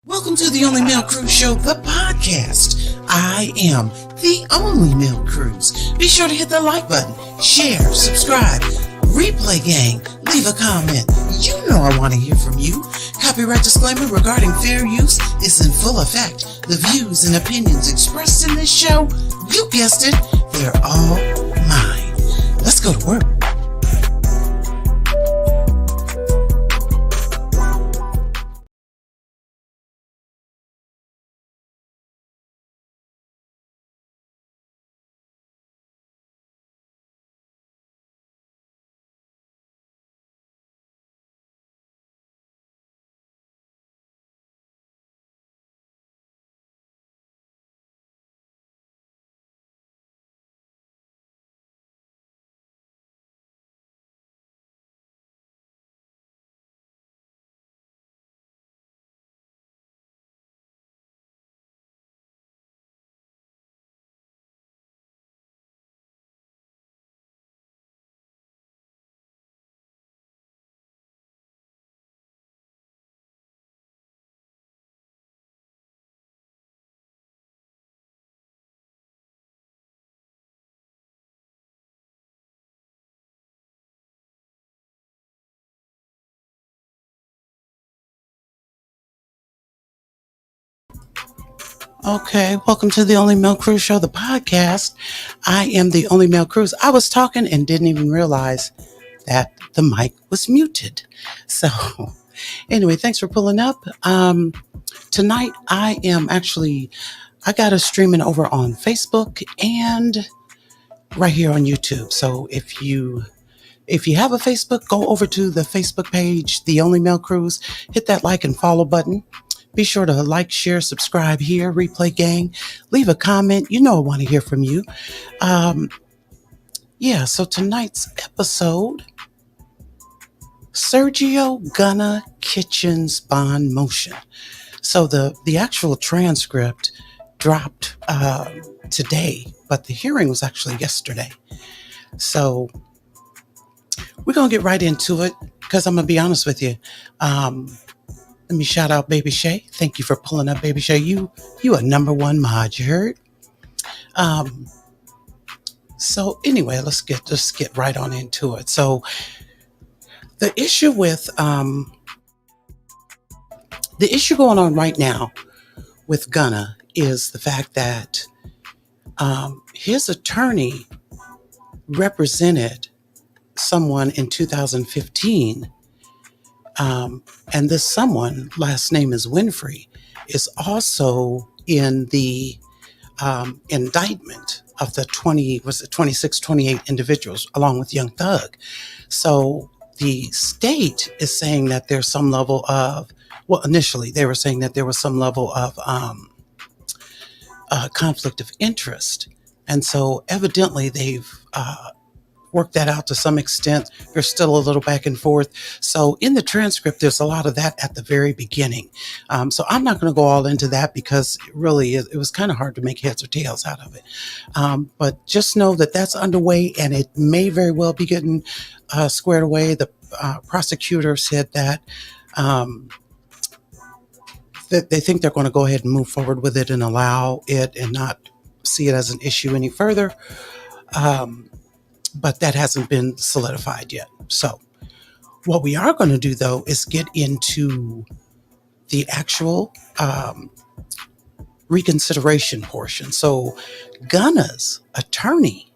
Welcome to the Only Male Cruz Show, the podcast. I am the only male Cruz. Be sure to hit the like button, share, subscribe, replay gang, leave a comment. You know I want to hear from you. Copyright disclaimer regarding fair use is in full effect. The views and opinions expressed in this show, you guessed it, they're all mine. Let's go to work. Okay, welcome to the Only Male Cruz Show, the podcast. I am the only male Cruz. I was talking and didn't even realize that the mic was muted. So anyway, thanks for pulling up. Tonight I got us streaming over on Facebook and right here on YouTube. So if you have a Facebook, go over to the Facebook page, The Only Male Cruz, hit that like and follow button. Be sure to like, share, subscribe here, Replay Gang. Leave a comment. You know I want to hear from you. So tonight's episode, Sergio Gunna Kitchen's bond motion. So the actual transcript dropped today, but the hearing was actually yesterday. So we're going to get right into it because I'm going to be honest with you. Let me shout out Baby Shay. Thank you for pulling up, Baby Shay. You a number one mod, you heard? So anyway, let's get right on into it. So the issue going on right now with Gunna is the fact that his attorney represented someone in 2015. And this someone, last name is Winfrey, is also in the indictment of the 26, 28 individuals, along with Young Thug. So the state is saying that there's some level of, initially they were saying that there was some level of conflict of interest. And so evidently they've work that out to some extent. There's still a little back and forth. So in the transcript, there's a lot of that at the very beginning. So I'm not going to go all into that because really it was kind of hard to make heads or tails out of it. But just know that that's underway and it may very well be getting squared away. The prosecutor said that that they think they're going to go ahead and move forward with it and allow it and not see it as an issue any further. But that hasn't been solidified yet. So what we are going to do, though, is get into the actual reconsideration portion. So Gunna's attorney,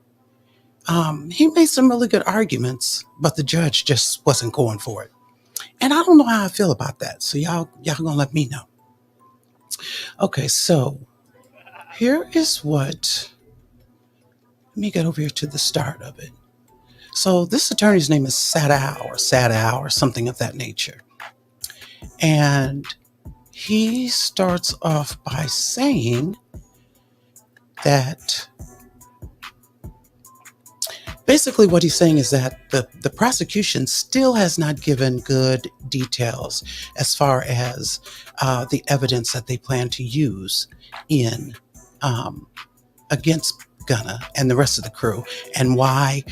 he made some really good arguments, but the judge just wasn't going for it. And I don't know how I feel about that. So y'all gonna let me know. Okay, so here is what... Let me get over here to the start of it. So this attorney's name is Sadow or something of that nature. And he starts off by saying that basically what he's saying is that the prosecution still has not given good details as far as the evidence that they plan to use in against Gunna and the rest of the crew, and why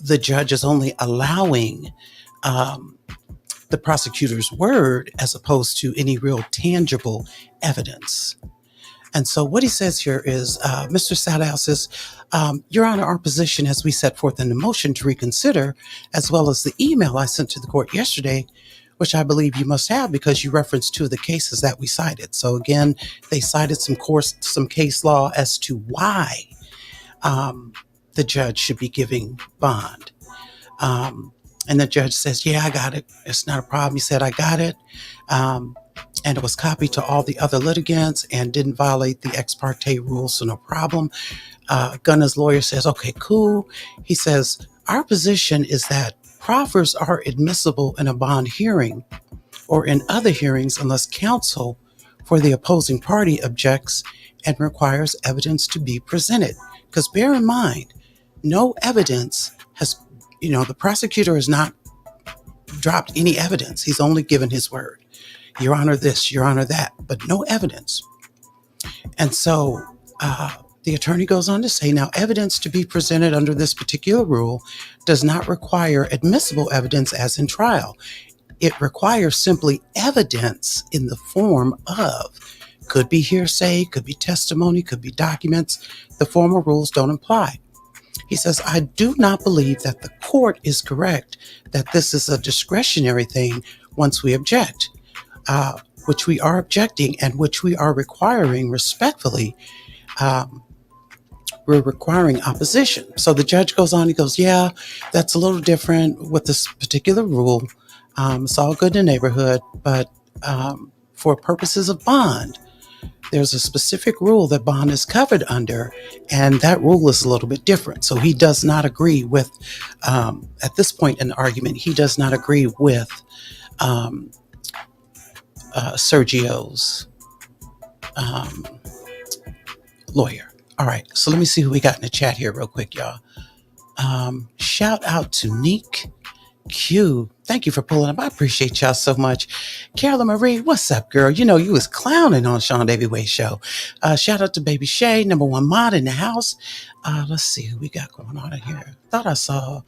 the judge is only allowing the prosecutor's word as opposed to any real tangible evidence. And so what he says here is, Mr. Sadow says, Your Honor, our position as we set forth in the motion to reconsider, as well as the email I sent to the court yesterday, which I believe you must have because you referenced two of the cases that we cited. So again, they cited some case law as to why the judge should be giving bond. And the judge says, yeah, I got it. It's not a problem. He said, I got it. And it was copied to all the other litigants and didn't violate the ex parte rule, so no problem. Gunna's lawyer says, okay, cool. He says, our position is that proffers are admissible in a bond hearing or in other hearings unless counsel for the opposing party objects and requires evidence to be presented. Because bear in mind, no evidence has, the prosecutor has not dropped any evidence. He's only given his word. Your Honor this, Your Honor that, but no evidence. And so the attorney goes on to say, now evidence to be presented under this particular rule does not require admissible evidence as in trial. It requires simply evidence in the form of, could be hearsay, could be testimony, could be documents. The formal rules don't apply. He says, I do not believe that the court is correct that this is a discretionary thing once we object. Which we are objecting and which we are requiring respectfully. We're requiring opposition. So the judge goes on, he goes, yeah, that's a little different with this particular rule. It's all good in the neighborhood, but for purposes of bond, there's a specific rule that bond is covered under, and that rule is a little bit different. So he does not agree with, at this point in the argument, he does not agree with Sergio's lawyer. All right, so let me see who we got in the chat here real quick, y'all. Shout out to Neek Q. Thank you for pulling up. I appreciate y'all so much. Carolyn Marie, what's up, girl? You was clowning on Sean Davy Way show. Shout out to Baby Shay, number one mod in the house. Let's see who we got going on in here. Thought I saw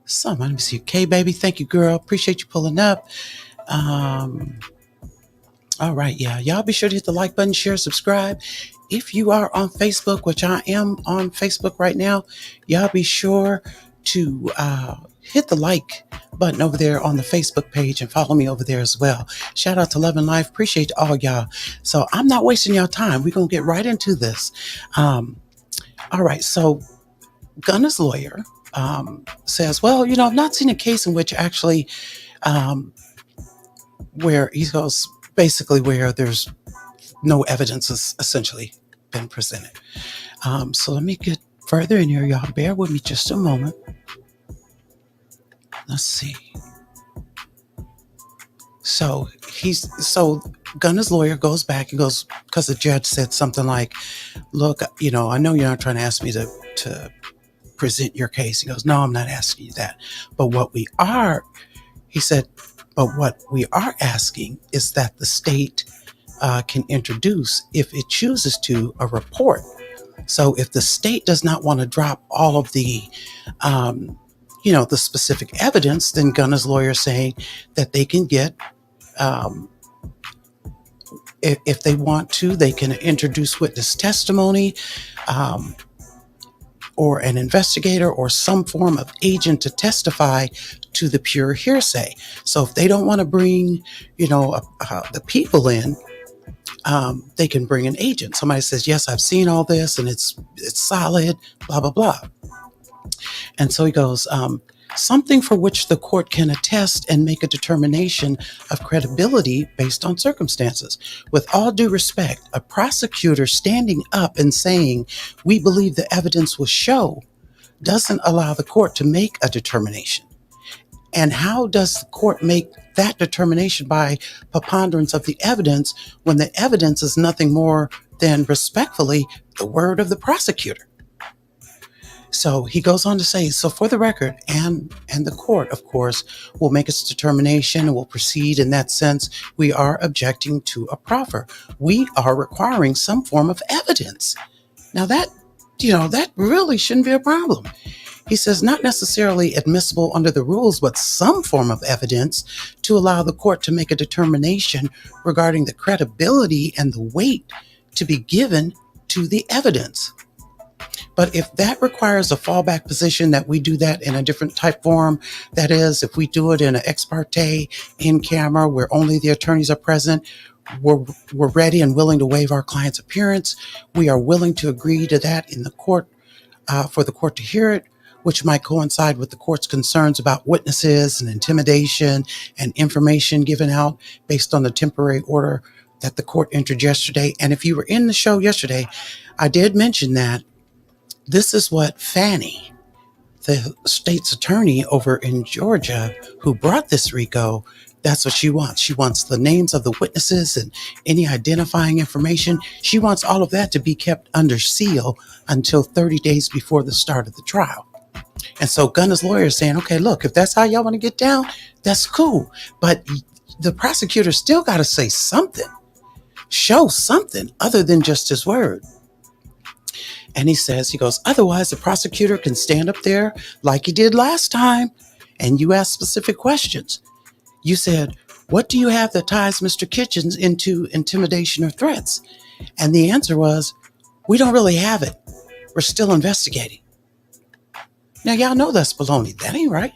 some. Let me see. K Baby, thank you, girl. Appreciate you pulling up. All right, yeah. Y'all be sure to hit the like button, share, subscribe. If you are on Facebook, which I am on Facebook right now, y'all be sure to hit the like button over there on the Facebook page and follow me over there as well. Shout out to Love and Life. Appreciate all y'all. So I'm not wasting y'all time. We're going to get right into this. All right. So Gunna's lawyer says, well, I've not seen a case in which actually where he goes basically where there's no evidence has essentially been presented. So let me get further in here. Y'all bear with me just a moment. Let's see. So Gunna's lawyer goes back and goes, because the judge said something like, look, I know you're not trying to ask me to present your case. He goes, no, I'm not asking you that. But what we are asking is that the state can introduce, if it chooses to, a report. So if the state does not want to drop all of the, the specific evidence, then Gunna's lawyer saying that they can get, if they want to, they can introduce witness testimony, or an investigator or some form of agent to testify to the pure hearsay. So if they don't want to bring, the people in, they can bring an agent. Somebody says, yes, I've seen all this and it's solid, blah, blah, blah. And so he goes, something for which the court can attest and make a determination of credibility based on circumstances. With all due respect, a prosecutor standing up and saying, we believe the evidence will show, doesn't allow the court to make a determination. And how does the court make that determination by preponderance of the evidence when the evidence is nothing more than, respectfully, the word of the prosecutor? So he goes on to say, so for the record, and the court, of course, will make its determination and will proceed in that sense. We are objecting to a proffer. We are requiring some form of evidence. Now that really shouldn't be a problem. He says not necessarily admissible under the rules, but some form of evidence to allow the court to make a determination regarding the credibility and the weight to be given to the evidence. But if that requires a fallback position, that we do that in a different type form, that is, if we do it in an ex parte, in camera, where only the attorneys are present, we're ready and willing to waive our client's appearance. We are willing to agree to that in the court, for the court to hear it, which might coincide with the court's concerns about witnesses and intimidation and information given out based on the temporary order that the court entered yesterday. And if you were in the show yesterday, I did mention that this is what Fannie, the state's attorney over in Georgia, who brought this RICO, that's what she wants. She wants the names of the witnesses and any identifying information. She wants all of that to be kept under seal until 30 days before the start of the trial. And so Gunna's lawyer is saying, okay, look, if that's how y'all want to get down, that's cool. But the prosecutor still got to say something, show something other than just his word. And he goes, otherwise the prosecutor can stand up there like he did last time and you ask specific questions. You said, what do you have that ties Mr. Kitchens into intimidation or threats? And the answer was, we don't really have it. We're still investigating. Now, y'all know that's baloney. That ain't right.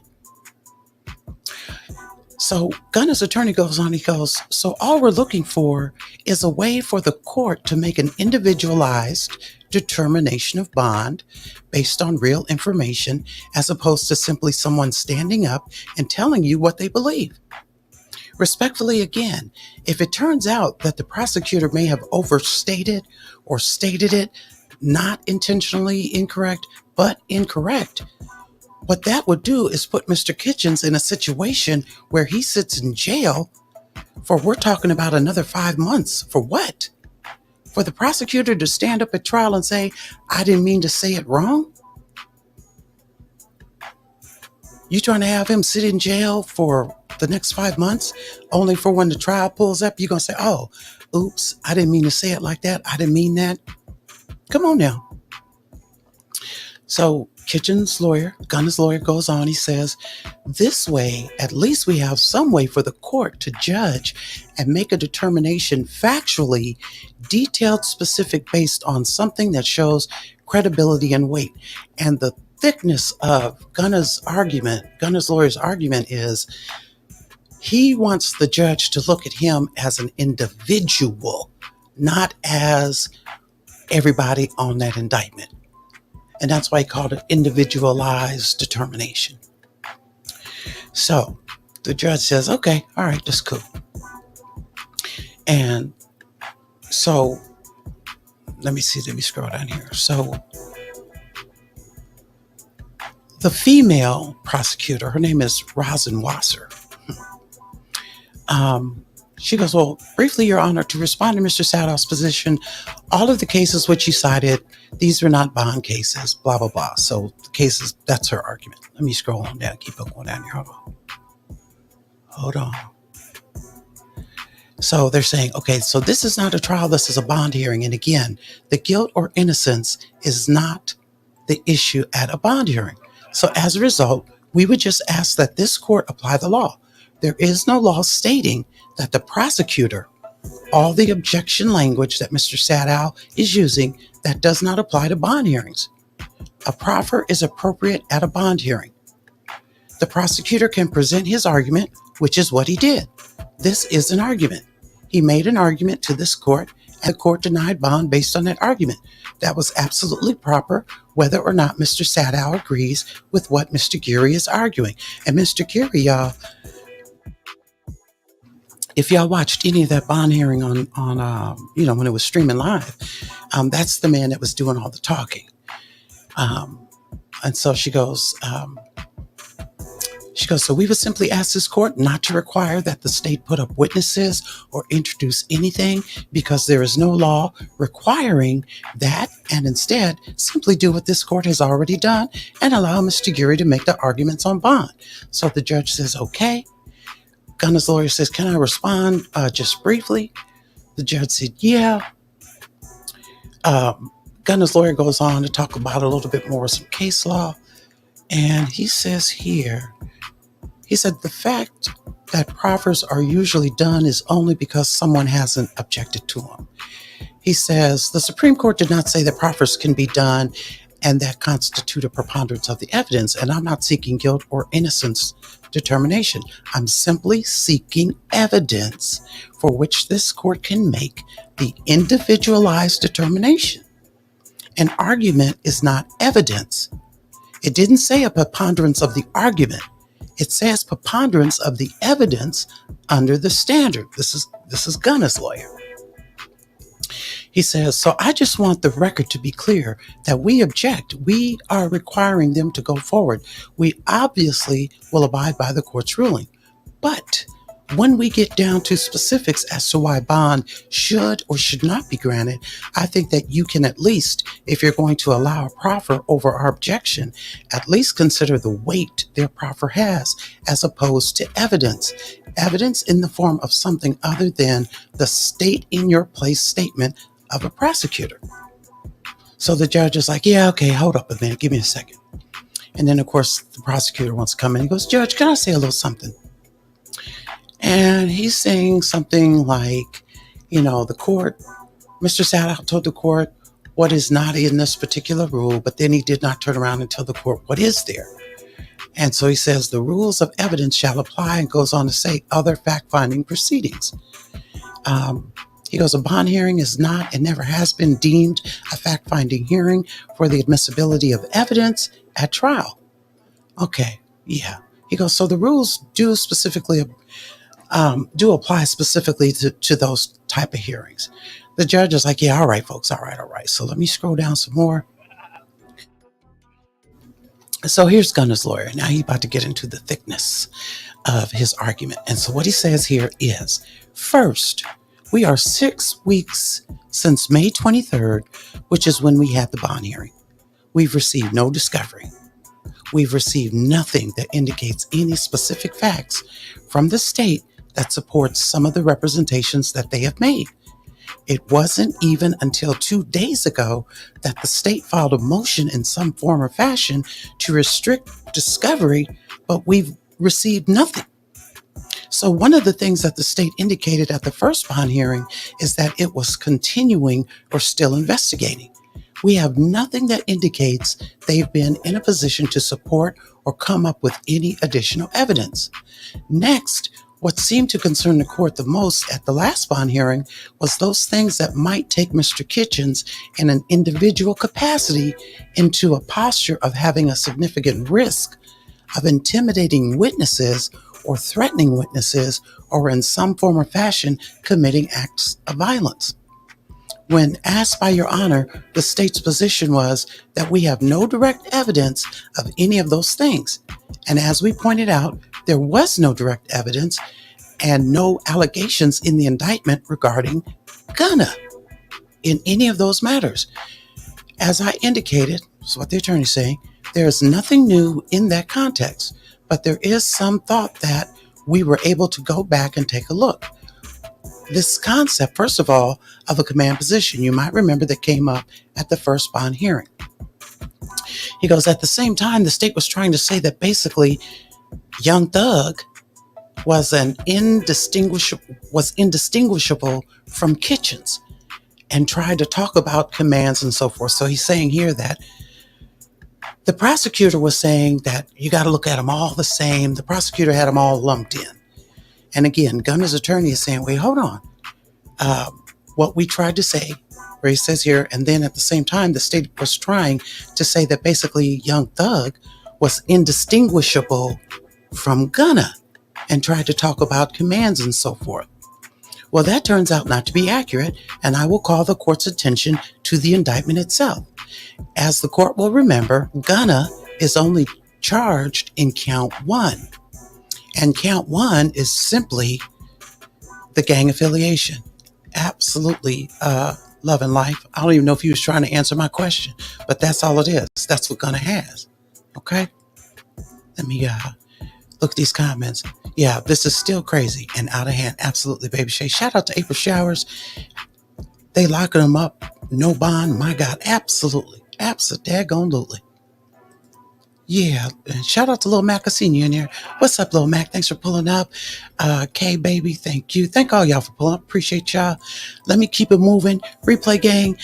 So Gunna's attorney goes on, he goes, so all we're looking for is a way for the court to make an individualized determination of bond based on real information, as opposed to simply someone standing up and telling you what they believe. Respectfully, again, if it turns out that the prosecutor may have overstated or stated it, not intentionally incorrect, but incorrect, what that would do is put Mr. Kitchens in a situation where he sits in jail for, we're talking about another 5 months. For what? For the prosecutor to stand up at trial and say, I didn't mean to say it wrong? You trying to have him sit in jail for the next 5 months, only for when the trial pulls up, you're going to say, oh, oops, I didn't mean to say it like that. I didn't mean that. Come on now. So Kitchen's lawyer, Gunna's lawyer, goes on. He says, this way, at least we have some way for the court to judge and make a determination factually, detailed, specific, based on something that shows credibility and weight. And the thickness of Gunna's lawyer's argument is he wants the judge to look at him as an individual, not as everybody on that indictment. And that's why he called it individualized determination. So the judge says, okay, all right, that's cool. And so let me scroll down here. So the female prosecutor, her name is Rosenwasser. She goes, well, briefly, Your Honor, to respond to Mr. Sadow's position, all of the cases which you cited, these were not bond cases, blah, blah, blah. So the cases, that's her argument. Let me scroll on down, keep on going down here. Hold on. So they're saying, okay, so this is not a trial, this is a bond hearing. And again, the guilt or innocence is not the issue at a bond hearing. So as a result, we would just ask that this court apply the law. There is no law stating that the prosecutor, all the objection language that Mr. Sadow is using, that does not apply to bond hearings. A proffer is appropriate at a bond hearing. The prosecutor can present his argument, which is what he did. This is an argument. He made an argument to this court, and the court denied bond based on that argument. That was absolutely proper, whether or not Mr. Sadow agrees with what Mr. Geary is arguing. And Mr. Geary, y'all, if y'all watched any of that bond hearing on when it was streaming live, that's the man that was doing all the talking. And so she goes, so we would simply ask this court not to require that the state put up witnesses or introduce anything, because there is no law requiring that, and instead simply do what this court has already done and allow Mr. Geary to make the arguments on bond. So the judge says, okay. Gunna's lawyer says, can I respond just briefly? The judge said, yeah. Gunna's lawyer goes on to talk about a little bit more some case law. And he says here, he said the fact that proffers are usually done is only because someone hasn't objected to them. He says the Supreme Court did not say that proffers can be done and that constitute a preponderance of the evidence. And I'm not seeking guilt or innocence determination. I'm simply seeking evidence for which this court can make the individualized determination. An argument is not evidence. It didn't say a preponderance of the argument. It says preponderance of the evidence under the standard. This is Gunna's lawyer. He says, so I just want the record to be clear that we object. We are requiring them to go forward. We obviously will abide by the court's ruling. But when we get down to specifics as to why bond should or should not be granted, I think that you can at least, if you're going to allow a proffer over our objection, at least consider the weight their proffer has as opposed to evidence. Evidence in the form of something other than the state in your place statement of a prosecutor. So the judge is like, yeah, okay, hold up a minute, give me a second. And then, of course, the prosecutor wants to come in. He goes, Judge, can I say a little something? And he's saying something like, the court, Mr. Sadow told the court what is not in this particular rule, but then he did not turn around and tell the court what is there. And so he says the rules of evidence shall apply and goes on to say other fact-finding proceedings. He goes, a bond hearing is not and never has been deemed a fact-finding hearing for the admissibility of evidence at trial. Okay, yeah. He goes, so the rules do apply specifically to those type of hearings. The judge is like, yeah, all right, folks, all right. So let me scroll down some more. So here's Gunna's lawyer. Now he's about to get into the thickness of his argument. And so what he says here is, first, we are 6 weeks since May 23rd, which is when we had the bond hearing. We've received no discovery. We've received nothing that indicates any specific facts from the state that supports some of the representations that they have made. It wasn't even until 2 days ago that the state filed a motion in some form or fashion to restrict discovery, but we've received nothing. So one of the things that the state indicated at the first bond hearing is that it was continuing or still investigating. We have nothing that indicates they've been in a position to support or come up with any additional evidence. Next, what seemed to concern the court the most at the last bond hearing was those things that might take Mr. Kitchens in an individual capacity into a posture of having a significant risk of intimidating witnesses or threatening witnesses or in some form or fashion committing acts of violence. When asked by Your Honor, the state's position was that we have no direct evidence of any of those things. And as we pointed out, there was no direct evidence and no allegations in the indictment regarding Gunna in any of those matters. As I indicated, that's what the attorney's saying, there is nothing new in that context, but there is some thought that we were able to go back and take a look. This concept, first of all, of a command position, you might remember that came up at the first bond hearing. He goes, at the same time, the state was trying to say that basically Young Thug was indistinguishable from Kitchens and tried to talk about commands and so forth. So he's saying here that the prosecutor was saying that you got to look at them all the same. The prosecutor had them all lumped in. And again, Gunna's attorney is saying, wait, hold on. What we tried to say, where he says here, and then at the same time, the state was trying to say that basically Young Thug was indistinguishable from Gunna and tried to talk about commands and so forth. Well, that turns out not to be accurate, and I will call the court's attention to the indictment itself. As the court will remember, Gunna is only charged in count 1. And count 1 is simply the gang affiliation. Absolutely love and life. I don't even know if he was trying to answer my question, but that's all it is. That's what Gunna has. Okay? Let me look at these comments. Yeah, this is still crazy and out of hand. Absolutely, Baby Shay. Shout out to April Showers. They locking them up. No bond. My God. Absolutely. Absolutely. Yeah, and shout out to Lil Mac. I seen you in there. What's up, Lil Mac? Thanks for pulling up. K Baby, thank you. Thank all y'all for pulling up. Appreciate y'all. Let me keep it moving. Replay gang,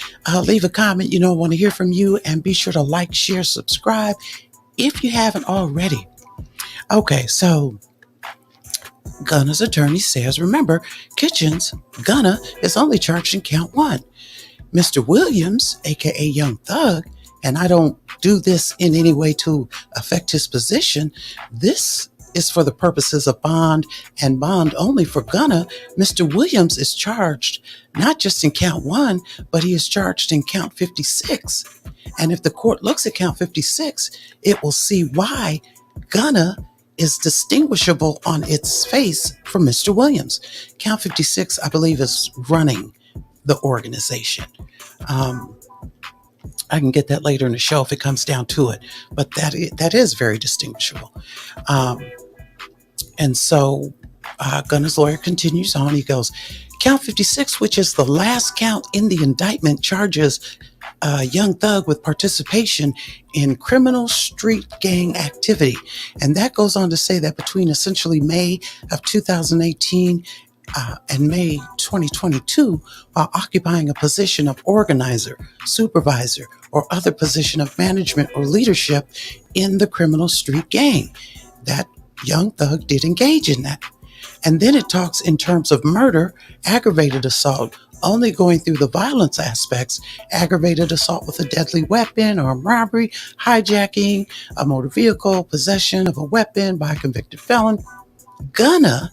leave a comment. I want to hear from you, and be sure to like, share, subscribe if you haven't already. Okay, so Gunna's attorney says, remember, Gunna is only charged in count one. Mr. Williams, aka Young Thug, and I don't do this in any way to affect his position. This is for the purposes of bond and bond only for Gunna. Mr. Williams is charged not just in count one, but he is charged in count 56. And if the court looks at count 56, it will see why Gunna is distinguishable on its face from Mr. Williams. Count 56, I believe, is running the organization. I can get that later in the show if it comes down to it, but that is very distinguishable. And so Gunna's lawyer continues on. He goes, count 56, which is the last count in the indictment, charges Young Thug with participation in criminal street gang activity. And that goes on to say that between essentially May of 2018 and May 2022, while occupying a position of organizer, supervisor, or other position of management or leadership in the criminal street gang, that Young Thug did engage in that. And then it talks in terms of murder, aggravated assault, only going through the violence aspects, aggravated assault with a deadly weapon, armed robbery, hijacking, a motor vehicle, possession of a weapon by a convicted felon. Gunna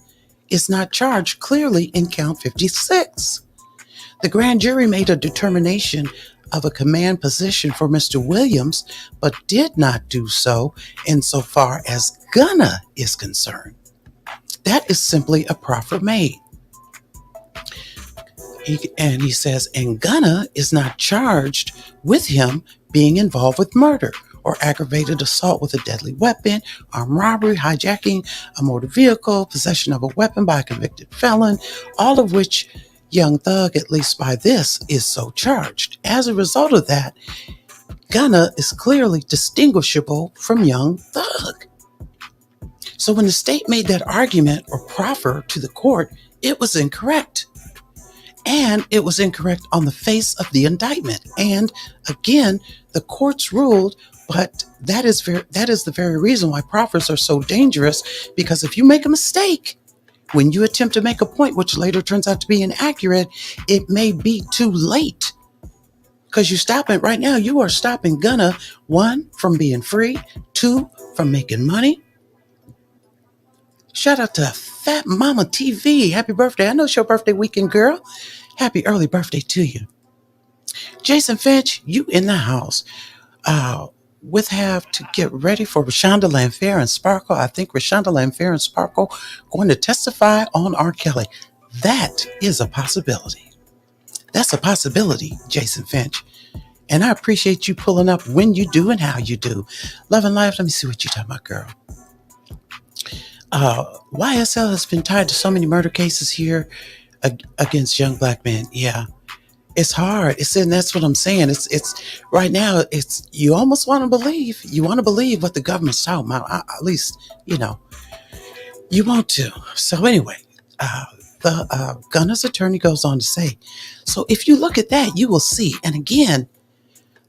is not charged clearly in count 56. The grand jury made a determination of a command position for Mr. Williams, but did not do so insofar as Gunna is concerned. That is simply a proffer made. He says, and Gunna is not charged with him being involved with murder or aggravated assault with a deadly weapon, armed robbery, hijacking a motor vehicle, possession of a weapon by a convicted felon, all of which Young Thug, at least by this, is so charged. As a result of that, Gunna is clearly distinguishable from Young Thug. So when the state made that argument or proffer to the court, it was incorrect. And it was incorrect on the face of the indictment. And again, the courts ruled, but that is the very reason why proffers are so dangerous, because if you make a mistake, when you attempt to make a point, which later turns out to be inaccurate, it may be too late. Because you stop it right now, you are stopping Gunna, 1, from being free, 2, from making money. Shout out to Fat Mama TV. Happy birthday. I know it's your birthday weekend, girl. Happy early birthday to you. Jason Finch, you in the house. With have to get ready for Rashonda Lanfair and Sparkle. I think Rashonda Lanfair and Sparkle going to testify on R. Kelly. That is a possibility. That's a possibility, Jason Finch. And I appreciate you pulling up when you do and how you do. Love and Life, let me see what you're talking about, girl. YSL has been tied to so many murder cases here against young black men. Yeah, it's hard. And that's what I'm saying. It's right now. It's you almost want to believe. You want to believe what the government's talking about. At least you want to. So anyway, the Gunna's attorney goes on to say, so if you look at that, you will see. And again,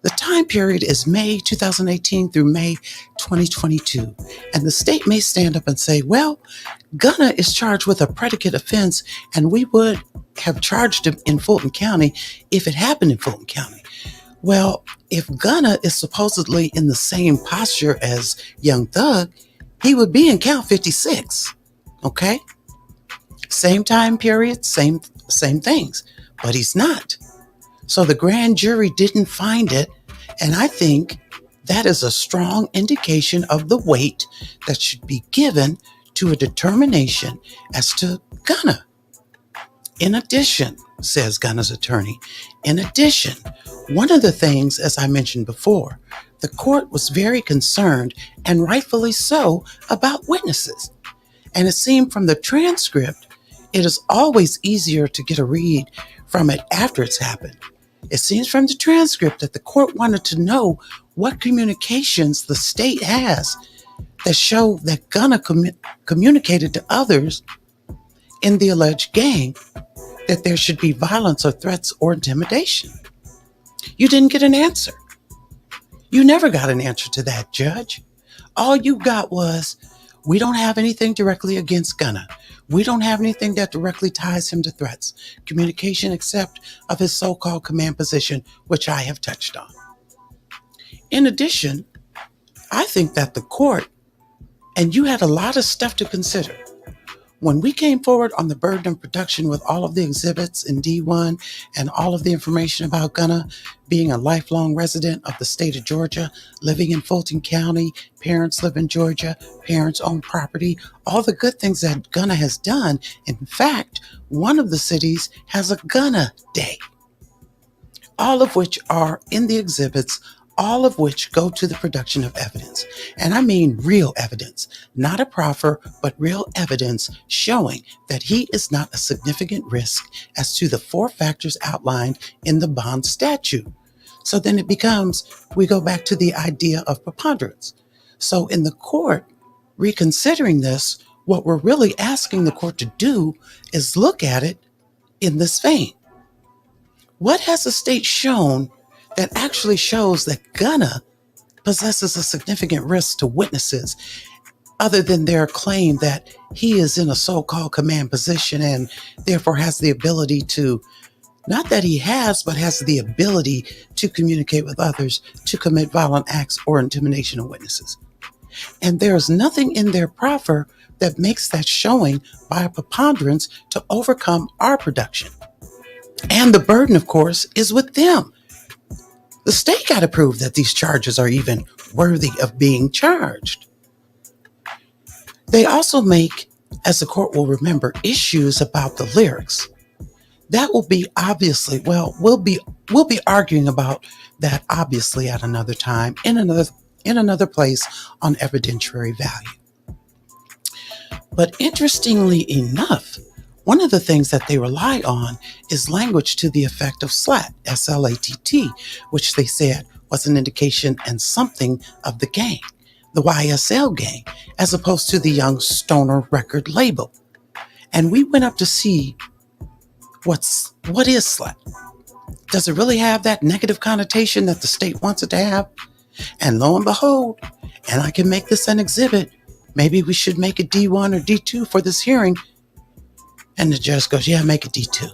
the time period is May 2018 through May 2022. And the state may stand up and say, well, Gunna is charged with a predicate offense, and we would have charged him in Fulton County if it happened in Fulton County. Well, if Gunna is supposedly in the same posture as Young Thug, he would be in count 56. Okay? Same time period, same things. But he's not. So the grand jury didn't find it, and I think that is a strong indication of the weight that should be given to a determination as to Gunna. In addition, says Gunna's attorney, in addition, one of the things, as I mentioned before, the court was very concerned, and rightfully so, about witnesses. And it seemed from the transcript, it is always easier to get a read from it after it's happened. It seems from the transcript that the court wanted to know what communications the state has that show that Gunna communicated to others in the alleged gang that there should be violence or threats or intimidation. You didn't get an answer. You never got an answer to that, Judge. All you got was, we don't have anything directly against Gunna. We don't have anything that directly ties him to threats, communication except of his so-called command position, which I have touched on. In addition, I think that the court, and you had a lot of stuff to consider. When we came forward on the burden of production with all of the exhibits in D1 and all of the information about Gunna being a lifelong resident of the state of Georgia, living in Fulton County, parents live in Georgia, parents own property, all the good things that Gunna has done. In fact, one of the cities has a Gunna Day, all of which are in the exhibits, all of which go to the production of evidence. And I mean real evidence, not a proffer, but real evidence showing that he is not a significant risk as to the 4 factors outlined in the bond statute. So then it becomes, we go back to the idea of preponderance. So in the court, reconsidering this, what we're really asking the court to do is look at it in this vein. What has the state shown that actually shows that Gunna possesses a significant risk to witnesses other than their claim that he is in a so-called command position and therefore has the ability to, not that he has, but has the ability to communicate with others, to commit violent acts or intimidation of witnesses. And there is nothing in their proffer that makes that showing by a preponderance to overcome our production. And the burden, of course, is with them. The state got to prove that these charges are even worthy of being charged. They also make, as the court will remember, issues about the lyrics. That will be obviously, we'll be arguing about that obviously at another time, in another place on evidentiary value. But interestingly enough, one of the things that they rely on is language to the effect of SLAT, S-L-A-T-T, which they said was an indication and something of the gang, the YSL gang, as opposed to the Young Stoner record label. And we went up to see what is SLAT. Does it really have that negative connotation that the state wants it to have? And lo and behold, and I can make this an exhibit, maybe we should make it D1 or D2 for this hearing. And the judge goes, yeah, make it D2.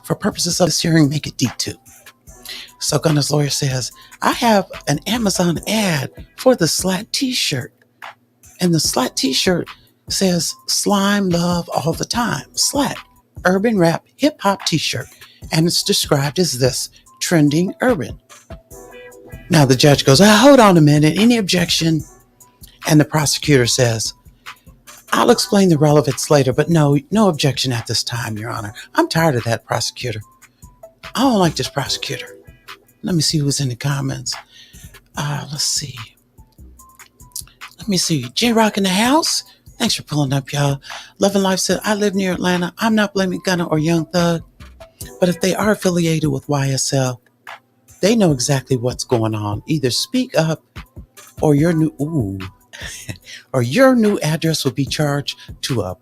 For purposes of this hearing, make it D2. So Gunna's lawyer says, I have an Amazon ad for the SLAT t-shirt. And the SLAT t-shirt says, slime love all the time. SLAT, urban rap, hip hop t-shirt. And it's described as this, trending urban. Now the judge goes, hold on a minute, any objection? And the prosecutor says, I'll explain the relevance later, but no objection at this time, Your Honor. I'm tired of that prosecutor. I don't like this prosecutor. Let me see who's in the comments. Let's see. J-Rock in the house. Thanks for pulling up, y'all. Love and Life said, I live near Atlanta. I'm not blaming Gunna or Young Thug, but if they are affiliated with YSL, they know exactly what's going on. Either speak up or your new address will be changed to a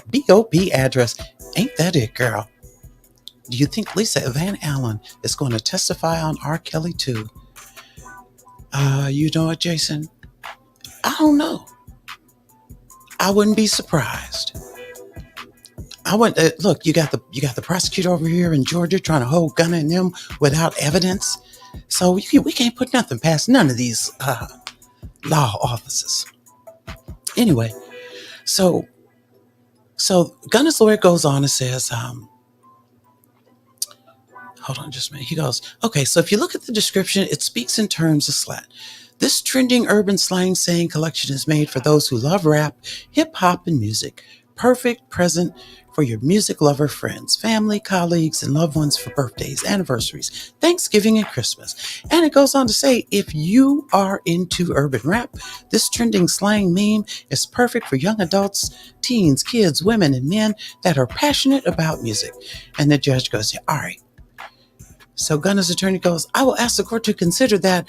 BOP address. Ain't that it, girl? Do you think Lisa Van Allen is going to testify on R. Kelly too? You know what, Jason? I don't know. I wouldn't be surprised. Look, you got the prosecutor over here in Georgia trying to hold Gunna and them without evidence. So we can't put nothing past none of these law officers. Anyway, so Gunna's lawyer goes on and says, hold on just a minute. He goes, okay, so if you look at the description, it speaks in terms of SLAT. This trending urban slang saying collection is made for those who love rap, hip hop, and music. Perfect present for your music lover friends, family, colleagues, and loved ones for birthdays, anniversaries, Thanksgiving, and Christmas. And it goes on to say, if you are into urban rap, this trending slang meme is perfect for young adults, teens, kids, women, and men that are passionate about music. And the judge goes, yeah, all right. So Gunna's attorney goes, I will ask the court to consider that.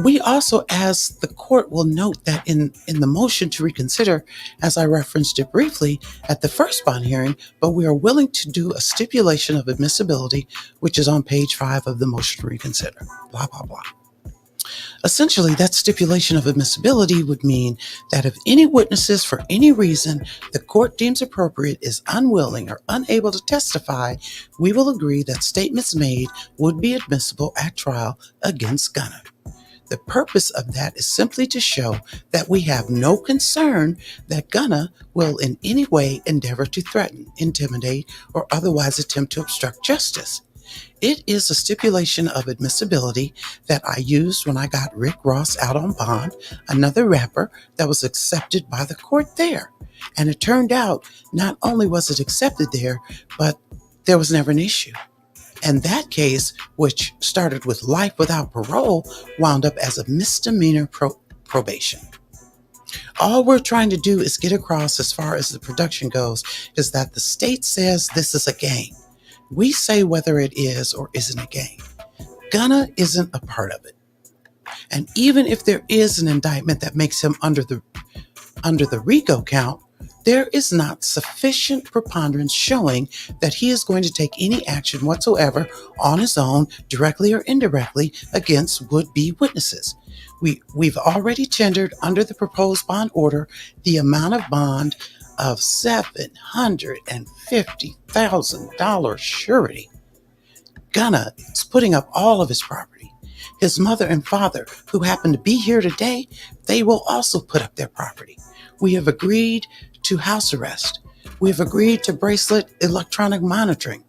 We also, as the court will note that in the motion to reconsider, as I referenced it briefly at the first bond hearing, but we are willing to do a stipulation of admissibility, which is on page 5 of the motion to reconsider, blah, blah, blah. Essentially, that stipulation of admissibility would mean that if any witnesses, for any reason the court deems appropriate, is unwilling or unable to testify, we will agree that statements made would be admissible at trial against Gunna. The purpose of that is simply to show that we have no concern that Gunna will in any way endeavor to threaten, intimidate, or otherwise attempt to obstruct justice. It is a stipulation of admissibility that I used when I got Rick Ross out on bond, another rapper that was accepted by the court there. And it turned out not only was it accepted there, but there was never an issue. And that case, which started with life without parole, wound up as a misdemeanor probation. All we're trying to do is get across, as far as the production goes, is that the state says this is a gang. We say whether it is or isn't a gang. Gunna isn't a part of it. And even if there is an indictment that makes him under the RICO count, there is not sufficient preponderance showing that he is going to take any action whatsoever on his own, directly or indirectly, against would-be witnesses. We've already tendered under the proposed bond order the amount of bond of $750,000 surety. Gunna is putting up all of his property. His mother and father, who happen to be here today, they will also put up their property. We have agreed to house arrest. We have agreed to bracelet electronic monitoring.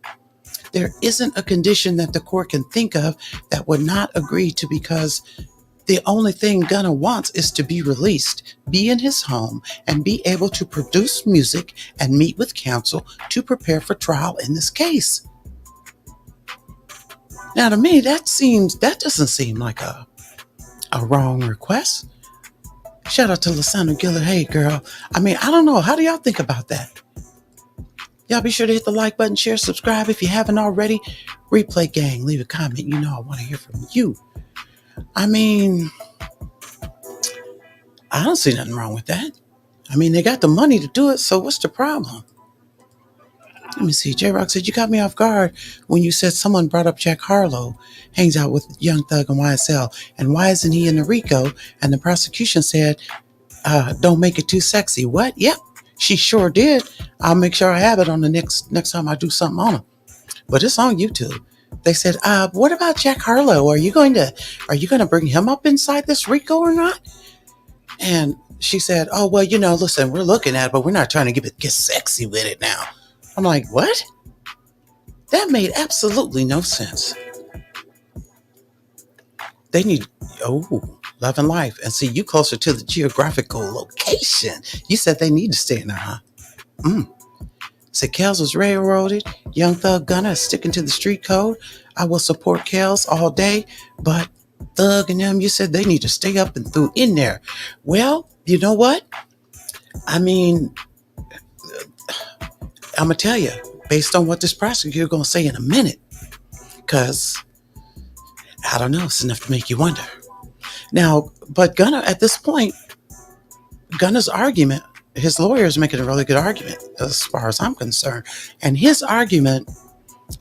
There isn't a condition that the court can think of that would not agree to, because the only thing Gunna wants is to be released, be in his home, and be able to produce music and meet with counsel to prepare for trial in this case. Now, to me, that doesn't seem like a wrong request. Shout out to Lysandra Giller. Hey, girl. I mean, I don't know. How do y'all think about that? Y'all be sure to hit the like button, share, subscribe if you haven't already. Replay gang, leave a comment. You know I want to hear from you. I mean, I don't see nothing wrong with that. I mean, they got the money to do it, so what's the problem? Let me see. J-Rock said, you caught me off guard when you said someone brought up Jack Harlow hangs out with Young Thug and YSL, and why isn't he in the RICO? And the prosecution said, don't make it too sexy. What? Yep, she sure did. I'll make sure I have it on the next time I do something on him. But it's on YouTube. They said, what about Jack Harlow? Are you going to bring him up inside this RICO or not? And she said, oh, well, listen, we're looking at it, but we're not trying to get sexy with it now. I'm like, what? That made absolutely no sense. They need, love and life. And see, you closer to the geographical location. You said they need to stay in there, huh? Said Kels was railroaded. Young Thug Gunna is sticking to the street code. I will support Kels all day, but Thug and them, you said they need to stay up and through in there. Well, you know what? I mean, I'm going to tell you, based on what this prosecutor going to say in a minute, because, I don't know, it's enough to make you wonder. Now, but Gunna, at this point, Gunna's argument, his lawyer is making a really good argument as far as I'm concerned. And his argument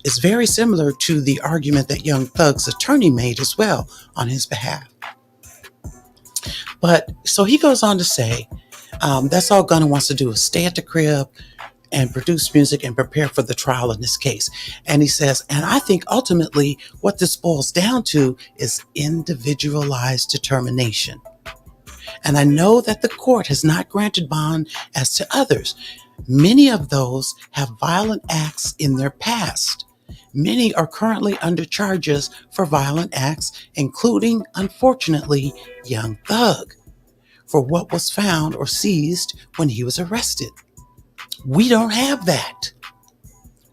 is very similar to the argument that Young Thug's attorney made as well on his behalf. But so he goes on to say, that's all Gunna wants to do is stay at the crib and produce music and prepare for the trial in this case. And he says, and I think ultimately what this boils down to is individualized determination. And I know that the court has not granted bond as to others. Many of those have violent acts in their past. Many are currently under charges for violent acts, including, unfortunately, Young Thug, for what was found or seized when he was arrested. We don't have that.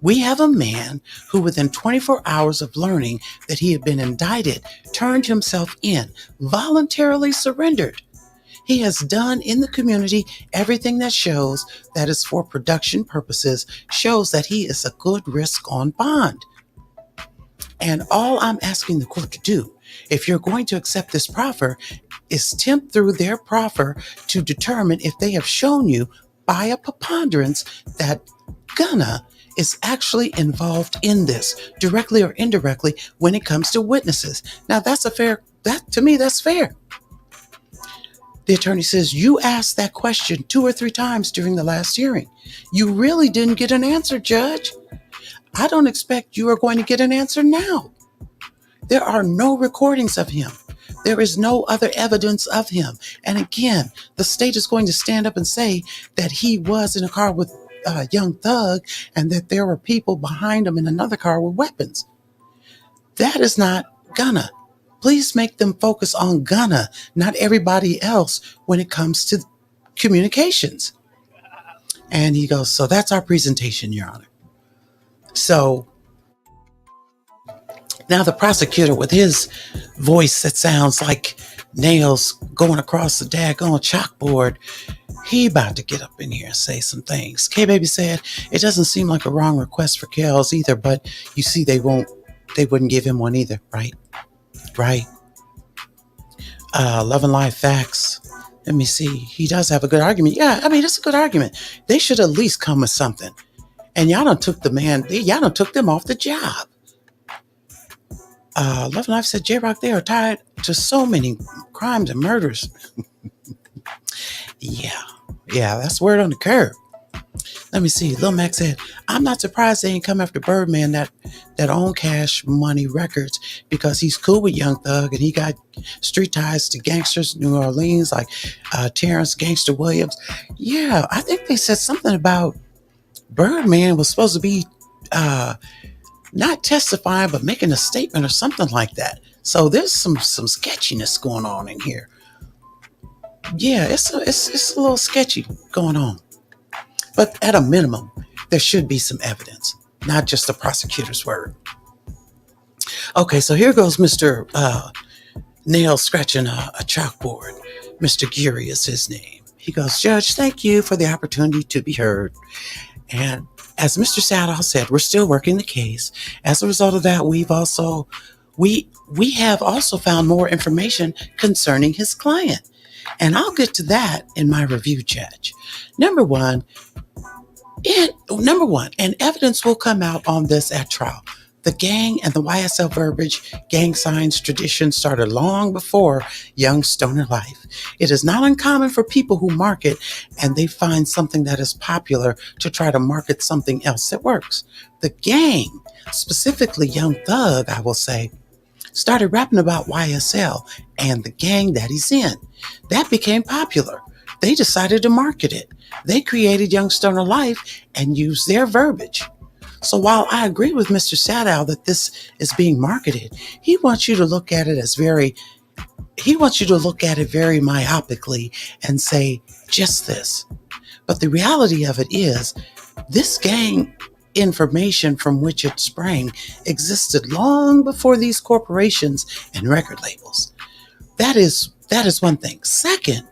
We have a man who, within 24 hours of learning that he had been indicted, turned himself in, voluntarily surrendered. He has done in the community everything that shows that is for production purposes, shows that he is a good risk on bond. And all I'm asking the court to do, if you're going to accept this proffer, is tempt through their proffer to determine if they have shown you by a preponderance that Gunna is actually involved in this, directly or indirectly, when it comes to witnesses. Now, to me, that's fair. The attorney says, you asked that question 2 or 3 times during the last hearing. You really didn't get an answer, Judge. I don't expect you are going to get an answer now. There are no recordings of him. There is no other evidence of him. And again, the state is going to stand up and say that he was in a car with Young Thug and that there were people behind him in another car with weapons. That is not Gunna. Please make them focus on Gunna, not everybody else when it comes to communications. And he goes, so that's our presentation, Your Honor. So now the prosecutor, with his voice that sounds like nails going across the daggone chalkboard, he about to get up in here and say some things. K-Baby said, it doesn't seem like a wrong request for Kells either, but you see they wouldn't give him one either, right? Right. Love and Life Facts. Let me see. He does have a good argument. Yeah, I mean, it's a good argument. They should at least come with something. And y'all done took them off the job. Love and Life said, J-Rock, they are tied to so many crimes and murders. Yeah, that's word on the curb. Let me see. Lil Mac said, I'm not surprised they ain't come after Birdman that own Cash Money Records because he's cool with Young Thug and he got street ties to gangsters in New Orleans like Terrence Gangster Williams. Yeah, I think they said something about Birdman was supposed to be not testifying but making a statement or something like that. So there's some sketchiness going on in here. Yeah, it's a little sketchy going on. But at a minimum, there should be some evidence, not just the prosecutor's word. Okay, so here goes Mr. Nail scratching a chalkboard. Mr. Geary is his name. He goes, Judge, thank you for the opportunity to be heard. And as Mr. Sadow said, we're still working the case. As a result of that, we have also found more information concerning his client. And I'll get to that in my review, Judge. Number one, and evidence will come out on this at trial. The gang and the YSL verbiage, gang signs, tradition started long before Young Stoner Life. It is not uncommon for people who market and they find something that is popular to try to market something else that works. The gang, specifically Young Thug, I will say, started rapping about YSL and the gang that he's in. That became popular. They decided to market it. They created Young Stoner Life and used their verbiage. So while I agree with Mr. Sadow that this is being marketed, he wants you to look at it very myopically and say just this. But the reality of it is this gang information from which it sprang existed long before these corporations and record labels. That is one thing. Second,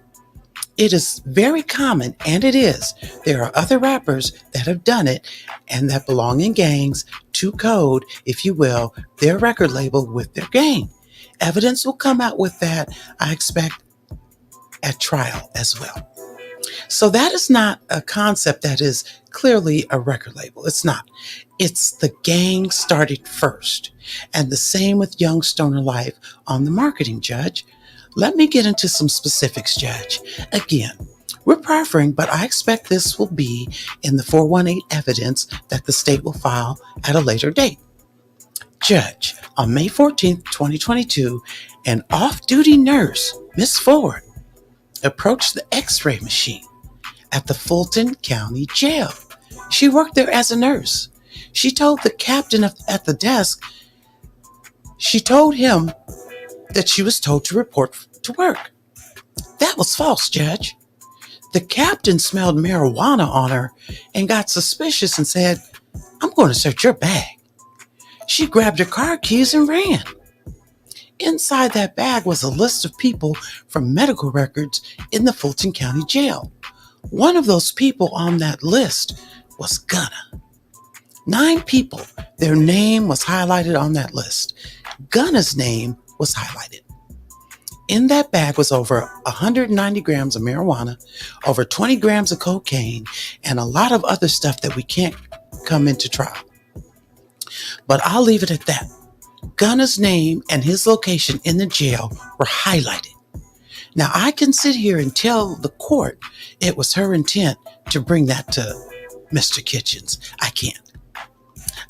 it is very common, and there are other rappers that have done it and that belong in gangs to code, if you will, their record label with their gang. Evidence will come out with that, I expect, at trial as well. So that is not a concept that is clearly a record label. It's not. It's the gang started first. And the same with Young Stoner Life on the marketing, Judge. Let me get into some specifics, Judge. Again, we're proffering, but I expect this will be in the 418 evidence that the state will file at a later date. Judge, on May 14th, 2022, an off-duty nurse, Miss Ford, approached the x-ray machine at the Fulton County Jail. She worked there as a nurse. She told the captain at the desk, she told him that she was told to report to work. That was false, Judge. The captain smelled marijuana on her and got suspicious and said, I'm going to search your bag. She grabbed her car keys and ran. Inside that bag was a list of people from medical records in the Fulton County Jail. One of those people on that list was Gunna. 9 people, their name was highlighted on that list. Gunna's name was highlighted. In that bag was over 190 grams of marijuana, over 20 grams of cocaine, and a lot of other stuff that we can't come into trial. But I'll leave it at that. Gunna's name and his location in the jail were highlighted. Now, I can sit here and tell the court it was her intent to bring that to Mr. Kitchens. I can't.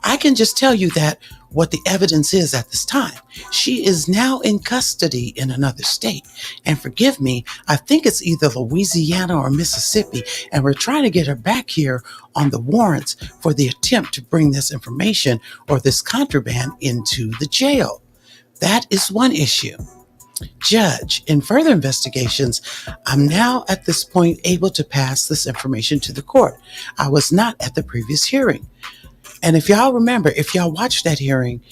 I can just tell you that what the evidence is at this time. She is now in custody in another state. And forgive me, I think it's either Louisiana or Mississippi, and we're trying to get her back here on the warrants for the attempt to bring this information or this contraband into the jail. That is one issue. Judge, in further investigations, I'm now at this point able to pass this information to the court. I was not at the previous hearing. And if y'all remember, if y'all watched that hearing,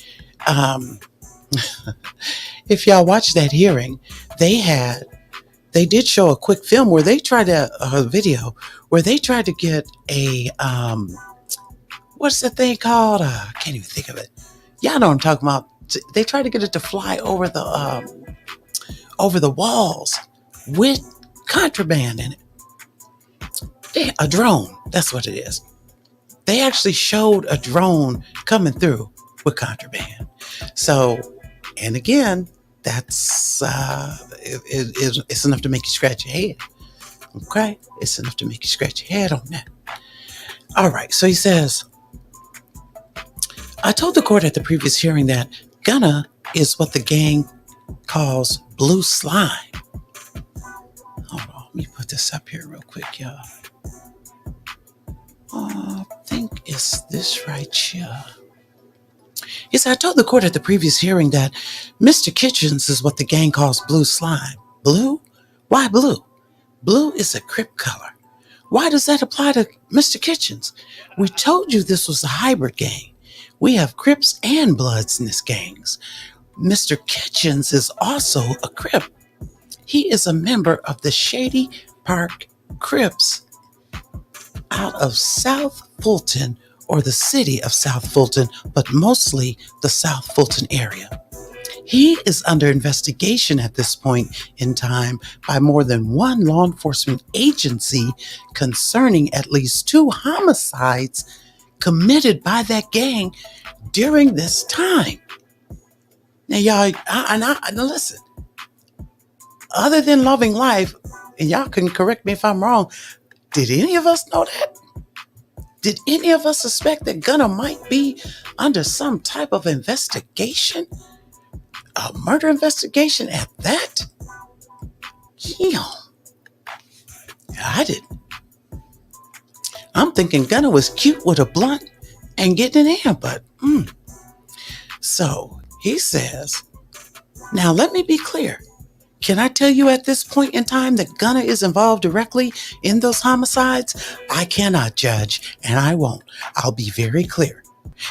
they did show a quick film where they tried a video where they tried to get a, what's the thing called? I can't even think of it. Y'all know what I'm talking about. They tried to get it to fly over the walls with contraband in it. Yeah, a drone. That's what it is. They actually showed a drone coming through with contraband. So, and again, that's it's enough to make you scratch your head. Okay? It's enough to make you scratch your head on that. All right. So he says, I told the court at the previous hearing that Gunna is what the gang calls blue slime. Hold on. Let me put this up here real quick, y'all. I think it's this right here. Yes, I told the court at the previous hearing that Mr. Kitchens is what the gang calls blue slime. Blue? Why blue? Blue is a Crip color. Why does that apply to Mr. Kitchens? We told you this was a hybrid gang. We have Crips and Bloods in this gangs. Mr. Kitchens is also a Crip. He is a member of the Shady Park Crips out of South Fulton, or the city of South Fulton, but mostly the South Fulton area. He is under investigation at this point in time by more than one law enforcement agency concerning at least 2 homicides committed by that gang during this time. Now, y'all, now listen, other than loving life, and y'all can correct me if I'm wrong, did any of us know that? Did any of us suspect that Gunna might be under some type of investigation? A murder investigation at that? Yeah, I didn't. I'm thinking Gunna was cute with a blunt and getting it in, but So he says, now let me be clear. Can I tell you at this point in time that Gunna is involved directly in those homicides? I cannot, Judge, and I won't. I'll be very clear.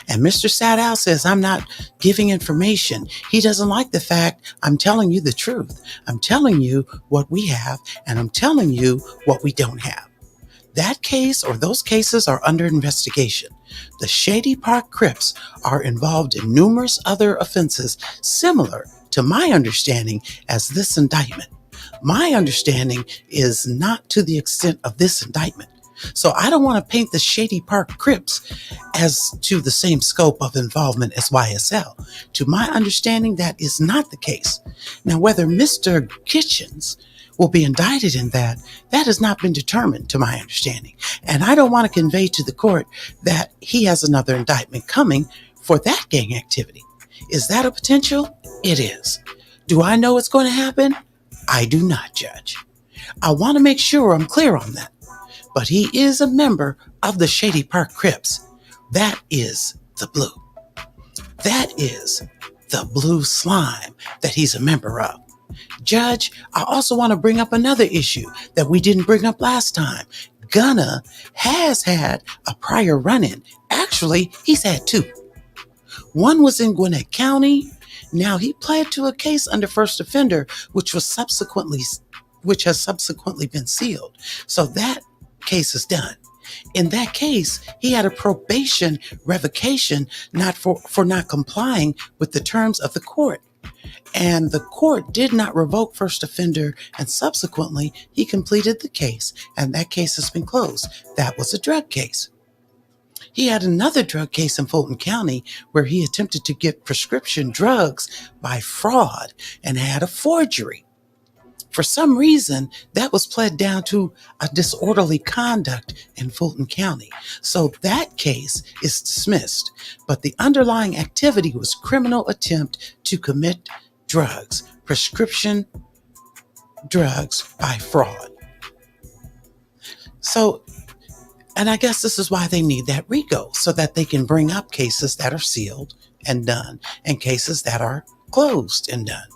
And Mr. Sadow says I'm not giving information. He doesn't like the fact I'm telling you the truth. I'm telling you what we have, and I'm telling you what we don't have. That case or those cases are under investigation. The Shady Park Crips are involved in numerous other offenses similar to my understanding as this indictment. My understanding is not to the extent of this indictment. So I don't want to paint the Shady Park Crips as to the same scope of involvement as YSL. To my understanding, that is not the case. Now, whether Mr. Kitchens will be indicted in that has not been determined to my understanding. And I don't want to convey to the court that he has another indictment coming for that gang activity. Is that a potential? It is. Do I know it's going to happen? I do not, Judge. I want to make sure I'm clear on that. But he is a member of the Shady Park Crips. That is the blue. That is the blue slime that he's a member of. Judge, I also want to bring up another issue that we didn't bring up last time. Gunna has had a prior run-in. Actually, he's had 2. One was in Gwinnett County. Now, he pled to a case under first offender, which has subsequently been sealed. So that case is done. In that case, he had a probation revocation not for not complying with the terms of the court. And the court did not revoke first offender, and subsequently he completed the case, and that case has been closed. That was a drug case. He had another drug case in Fulton County where he attempted to get prescription drugs by fraud and had a forgery. For some reason, that was pled down to a disorderly conduct in Fulton County. So that case is dismissed. But the underlying activity was criminal attempt to commit drugs, prescription drugs by fraud. So, and I guess this is why they need that RICO, so that they can bring up cases that are sealed and done and cases that are closed and done.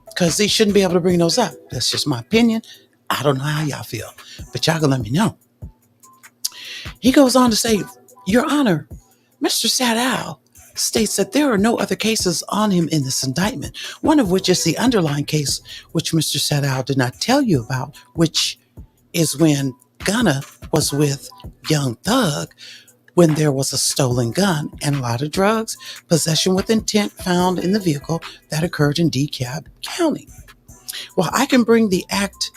Because they shouldn't be able to bring those up. That's just my opinion. I don't know how y'all feel, but y'all gonna let me know. He goes on to say, Your Honor, Mr. Sadal states that there are no other cases on him in this indictment, one of which is the underlying case, which Mr. Sadal did not tell you about, which is when Gunna was with Young Thug, when there was a stolen gun and a lot of drugs, possession with intent found in the vehicle that occurred in DeKalb County. While I can bring the act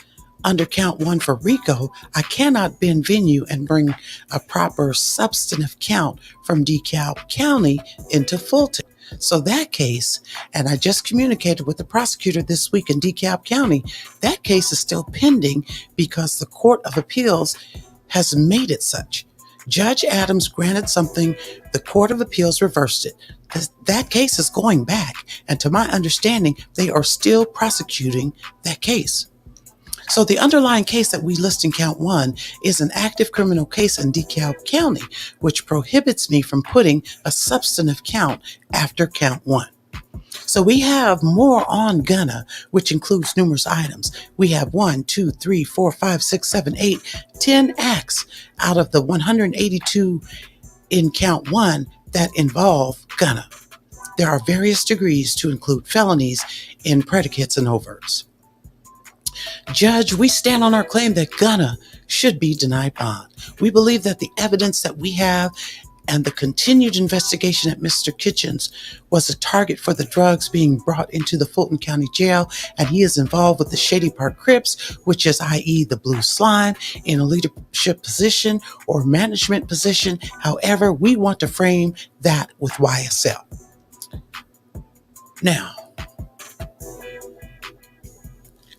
under count 1 for RICO, I cannot bend venue and bring a proper substantive count from DeKalb County into Fulton. So that case, and I just communicated with the prosecutor this week in DeKalb County, that case is still pending because the Court of Appeals has made it such. Judge Adams granted something, the Court of Appeals reversed it. That case is going back, and to my understanding, they are still prosecuting that case. So the underlying case that we list in count 1 is an active criminal case in DeKalb County, which prohibits me from putting a substantive count after count 1. So we have more on Gunna, which includes numerous items. We have 1, 2, 3, 4, 5, 6, 7, 8, 10 acts out of the 182 in count 1 that involve Gunna. There are various degrees to include felonies in predicates and overts. Judge, we stand on our claim that Gunna should be denied bond. We believe that the evidence that we have and the continued investigation at Mr. Kitchens was a target for the drugs being brought into the Fulton County Jail, and he is involved with the Shady Park Crips, which is i.e. the Blue Slime, in a leadership position or management position. However, we want to frame that with YSL. Now,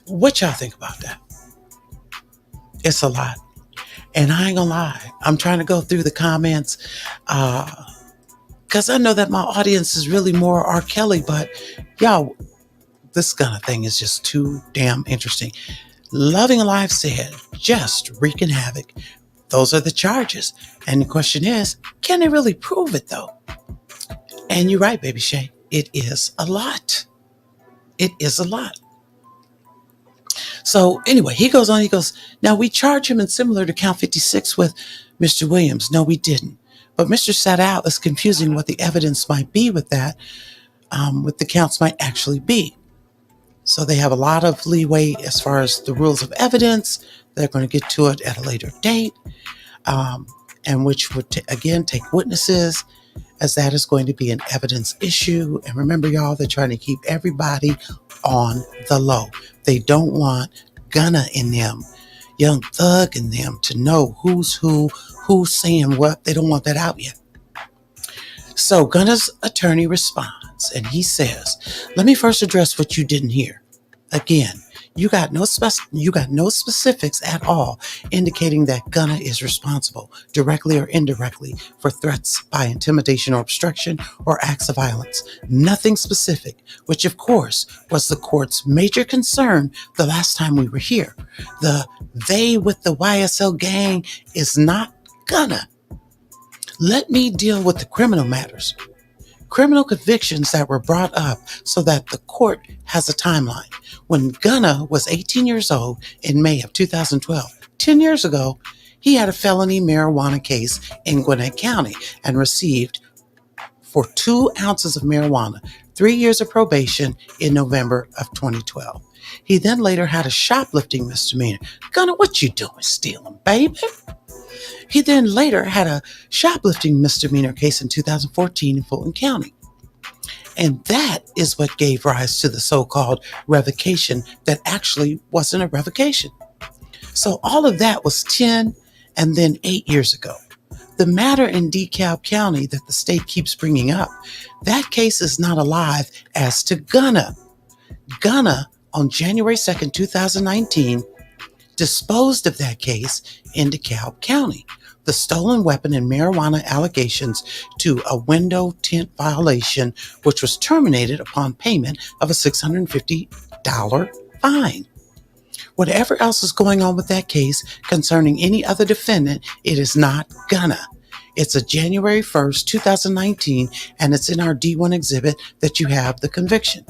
what y'all think about that? It's a lot. And I ain't gonna lie, I'm trying to go through the comments because I know that my audience is really more R. Kelly, but y'all, this kind of thing is just too damn interesting. Loving Alive said, just wreaking havoc. Those are the charges. And the question is, can they really prove it though? And you're right, Baby Shay. It is a lot. It is a lot. So anyway, he goes on, he goes, now we charge him in similar to count 56 with Mr. Williams. No, we didn't. But Mr. Sadal is confusing what the evidence might be with that, what the counts might actually be. So they have a lot of leeway as far as the rules of evidence. They're going to get to it at a later date, and which would, again, take witnesses, as that is going to be an evidence issue. And remember, y'all, they're trying to keep everybody on the low. They don't want Gunna in them, Young Thug in them, to know who's who's saying what. They don't want that out yet. So Gunna's attorney responds, and he says, let me first address what you didn't hear. Again, you got no specifics at all indicating that Gunna is responsible, directly or indirectly, for threats by intimidation or obstruction or acts of violence. Nothing specific, which of course was the court's major concern the last time we were here. They with the YSL gang is not Gunna. Let me deal with the criminal matters. Criminal convictions that were brought up so that the court has a timeline. When Gunna was 18 years old in May of 2012, 10 years ago, he had a felony marijuana case in Gwinnett County and received, for 2 ounces of marijuana, 3 years of probation in November of 2012. He then later had a shoplifting misdemeanor. Gunna, what you doing stealing, baby? He then later had a shoplifting misdemeanor case in 2014 in Fulton County. And that is what gave rise to the so-called revocation that actually wasn't a revocation. So all of that was 10 and then 8 years ago. The matter in DeKalb County that the state keeps bringing up, that case is not alive as to Gunna. Gunna, on January 2nd, 2019, disposed of that case in DeKalb County. The stolen weapon and marijuana allegations to a window tint violation, which was terminated upon payment of a $650 fine. Whatever else is going on with that case concerning any other defendant, it is not Gunna. It's a January 1st, 2019, and it's in our D1 exhibit that you have the conviction.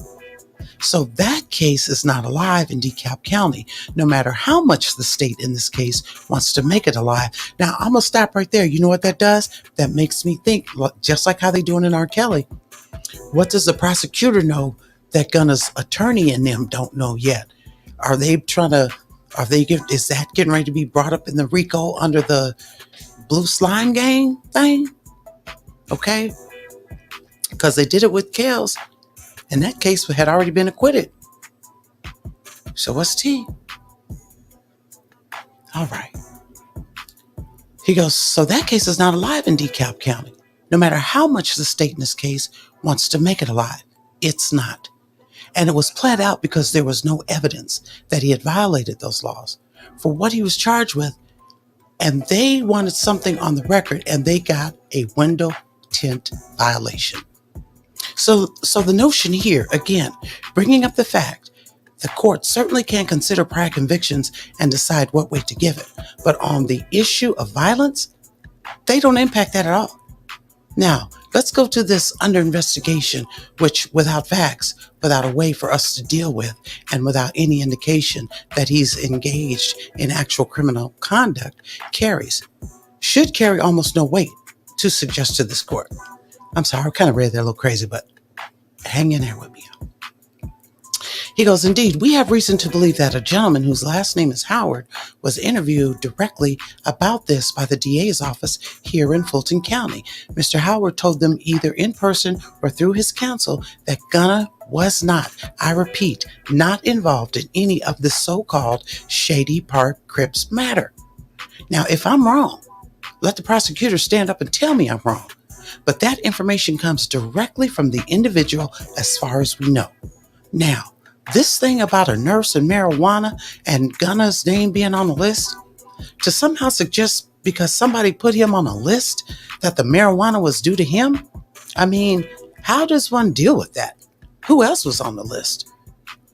So that case is not alive in DeKalb County, no matter how much the state in this case wants to make it alive. Now, I'm going to stop right there. You know what that does? That makes me think, just like how they doing in R. Kelly, what does the prosecutor know that Gunna's attorney and them don't know yet? Is that getting ready to be brought up in the RICO under the Blue Slime Gang thing? Okay? Because they did it with Kels. And that case had already been acquitted. So what's T? All right. He goes, so that case is not alive in DeKalb County. No matter how much the state in this case wants to make it alive, it's not. And it was pled out because there was no evidence that he had violated those laws for what he was charged with. And they wanted something on the record, and they got a window tint violation. So the notion here, again, bringing up the fact, the court certainly can consider prior convictions and decide what weight to give it. But on the issue of violence, they don't impact that at all. Now, let's go to this under investigation, which without facts, without a way for us to deal with, and without any indication that he's engaged in actual criminal conduct, should carry almost no weight to suggest to this court. I'm sorry, I kind of read that a little crazy, but hang in there with me. He goes, indeed, we have reason to believe that a gentleman whose last name is Howard was interviewed directly about this by the DA's office here in Fulton County. Mr. Howard told them either in person or through his counsel that Gunna was not, I repeat, not involved in any of the so-called Shady Park Crips matter. Now, if I'm wrong, let the prosecutor stand up and tell me I'm wrong. But that information comes directly from the individual as far as we know. Now, this thing about a nurse and marijuana and Gunna's name being on the list, to somehow suggest because somebody put him on a list that the marijuana was due to him? I mean, how does one deal with that? Who else was on the list?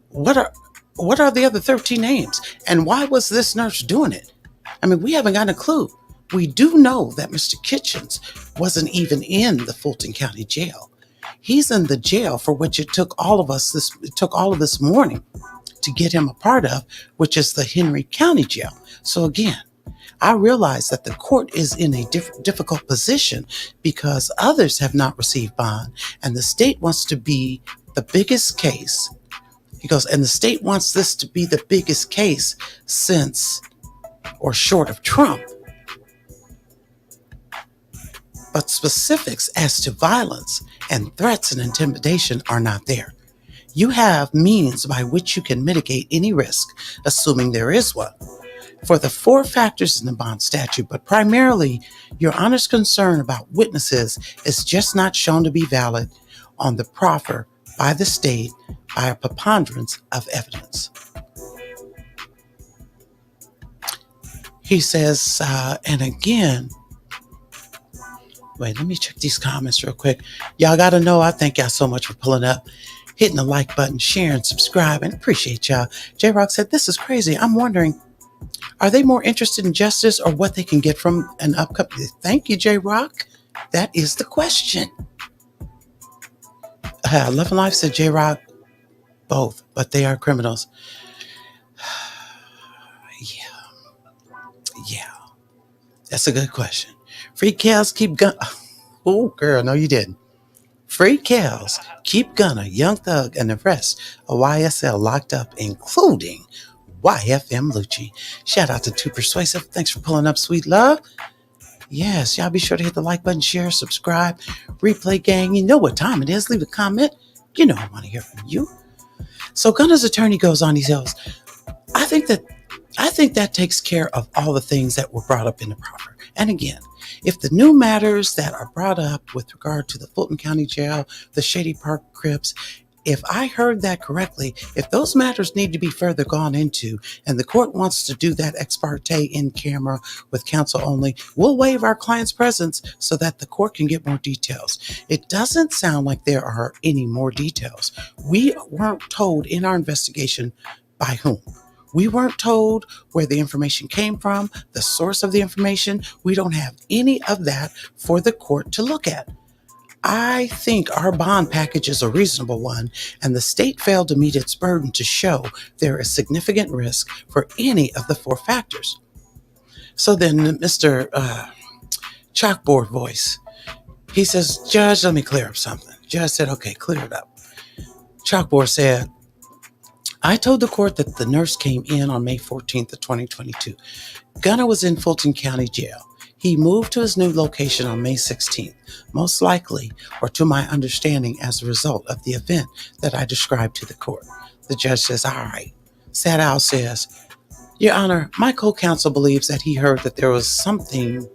What are the other 13 names? And why was this nurse doing it? I mean, we haven't got a clue. We do know that Mr. Kitchens wasn't even in the Fulton County Jail. He's in the jail for which it took all of this morning to get him a part of, which is the Henry County Jail. So again, I realize that the court is in a difficult position because others have not received bond, and the state wants to be the biggest case. He goes, and the state wants this to be the biggest case since or short of Trump. But specifics as to violence and threats and intimidation are not there. You have means by which you can mitigate any risk, assuming there is one. For the 4 factors in the bond statute, but primarily your Honor's concern about witnesses is just not shown to be valid on the proffer by the state by a preponderance of evidence. He says, and again, wait, let me check these comments real quick. Y'all got to know, I thank y'all so much for pulling up, hitting the like button, sharing, subscribing. Appreciate y'all. J-Rock said, this is crazy. I'm wondering, are they more interested in justice or what they can get from an upcoming? Thank you, J-Rock. That is the question. Love and Life said, J-Rock, both, but they are criminals. Yeah. That's a good question. Free cows keep gun. Oh, girl, no, you didn't. Free Kels, keep Gunna, Young Thug, and the rest of YSL locked up, including YFM Lucci. Shout out to Too Persuasive. Thanks for pulling up, sweet love. Yes, y'all be sure to hit the like button, share, subscribe. Replay gang, you know what time it is. Leave a comment. You know I want to hear from you. So Gunna's attorney goes on, he says, I think that takes care of all the things that were brought up in the proffer. And again, if the new matters that are brought up with regard to the Fulton County Jail, the Shady Park Crips, if I heard that correctly, if those matters need to be further gone into and the court wants to do that ex parte in camera with counsel only, we'll waive our client's presence so that the court can get more details. It doesn't sound like there are any more details. We weren't told in our investigation by whom. We weren't told where the information came from, the source of the information. We don't have any of that for the court to look at. I think our bond package is a reasonable one, and the state failed to meet its burden to show there is significant risk for any of the four factors. So then Mr. Chalkboard voice, he says, Judge, let me clear up something. Judge said, okay, clear it up. Chalkboard said, I told the court that the nurse came in on May 14th of 2022. Gunna was in Fulton County Jail. He moved to his new location on May 16th, most likely, or to my understanding, as a result of the event that I described to the court. The judge says, all right. Sadow says, Your Honor, my co-counsel believes that he heard that there was something.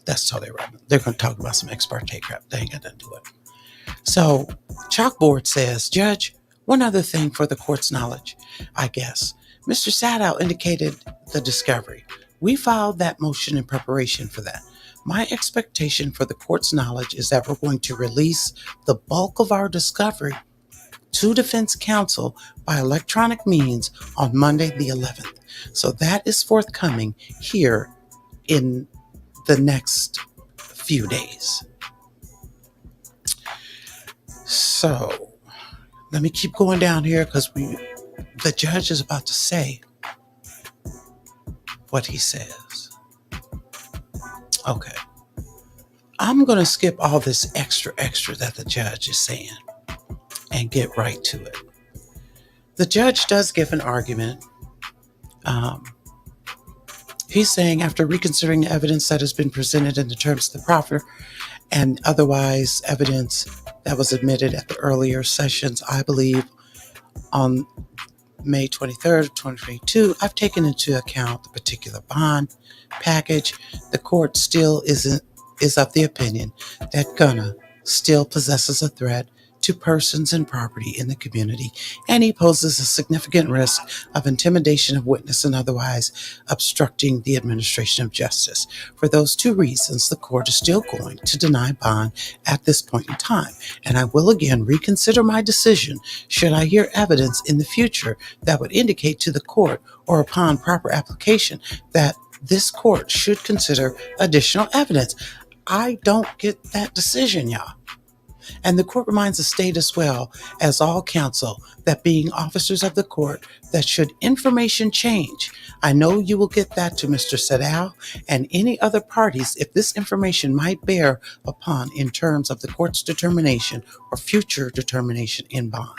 That's totally right. They're going to talk about some ex parte crap. They ain't got nothing to do it. So Chalkboard says, Judge, one other thing for the court's knowledge, I guess. Mr. Sadow indicated the discovery. We filed that motion in preparation for that. My expectation for the court's knowledge is that we're going to release the bulk of our discovery to defense counsel by electronic means on Monday the 11th. So that is forthcoming here in the next few days. So let me keep going down here because the judge is about to say what he says. Okay. I'm going to skip all this extra that the judge is saying and get right to it. The judge does give an argument. He's saying, after reconsidering the evidence that has been presented in the terms of the proffer and otherwise evidence that was admitted at the earlier sessions, I believe on May 23rd, 2022, I've taken into account the particular bond package. The court still is of the opinion that Gunna still possesses a threat to persons and property in the community, and he poses a significant risk of intimidation of witness and otherwise obstructing the administration of justice. For those two reasons, the court is still going to deny bond at this point in time, and I will again reconsider my decision should I hear evidence in the future that would indicate to the court or upon proper application that this court should consider additional evidence. I don't get that decision, y'all. And the court reminds the state as well as all counsel that being officers of the court, that should information change, I know you will get that to Mr. Sadow and any other parties if this information might bear upon in terms of the court's determination or future determination in bond.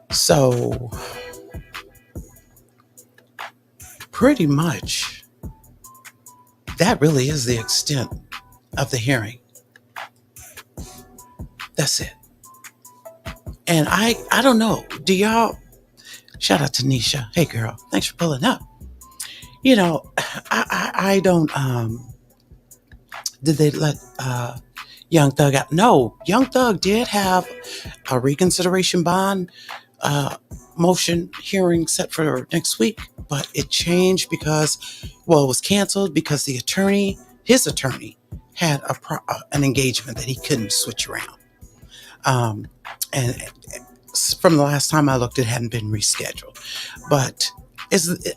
So, pretty much, that really is the extent of the hearing. That's it. And I don't know. Do y'all, shout out to Nisha. Hey girl, thanks for pulling up. You know, I don't, did they let Young Thug out? No, Young Thug did have a reconsideration bond motion hearing set for next week, but it changed because, well, it was canceled because his attorney had an engagement that he couldn't switch around. And from the last time I looked, it hadn't been rescheduled. But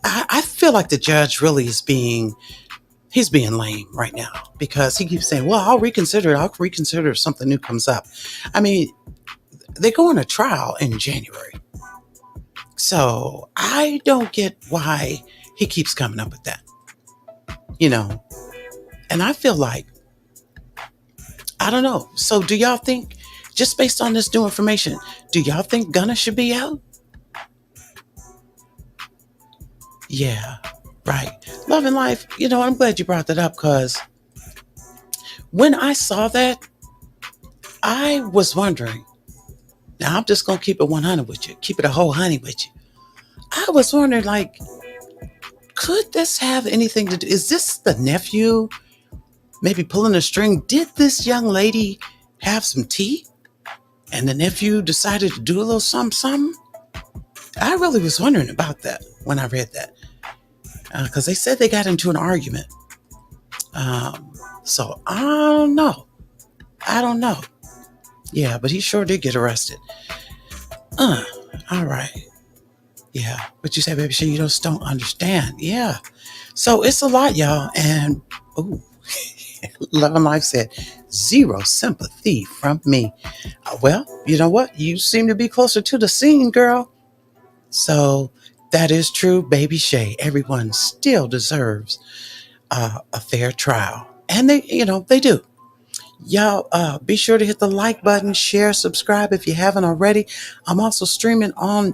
I feel like the judge really he's being lame right now because he keeps saying, well, I'll reconsider if something new comes up. I mean, they're going to trial in January. So I don't get why he keeps coming up with that. You know, and I feel like I don't know. So do y'all think, just based on this new information, do y'all think Gunna should be out? Yeah, right. Love and Life, I'm glad you brought that up because when I saw that, I was wondering. Now, I'm just going to keep it 100 with you, keep it a whole honey with you. I was wondering, like, could this have anything to do? Is this the nephew maybe pulling a string? Did this young lady have some tea and the nephew decided to do a little something, something? I really was wondering about that when I read that because they said they got into an argument. So I don't know. I don't know. Yeah, but he sure did get arrested. All right. Yeah, but you say, baby, you just don't understand. Yeah. So it's a lot, y'all. And, ooh, Love and Life said, zero sympathy from me. Well, you know what? You seem to be closer to the scene, girl. So that is true, baby Shay. Everyone still deserves a fair trial. And they do. Y'all, be sure to hit the like button, share, subscribe if you haven't already. I'm also streaming on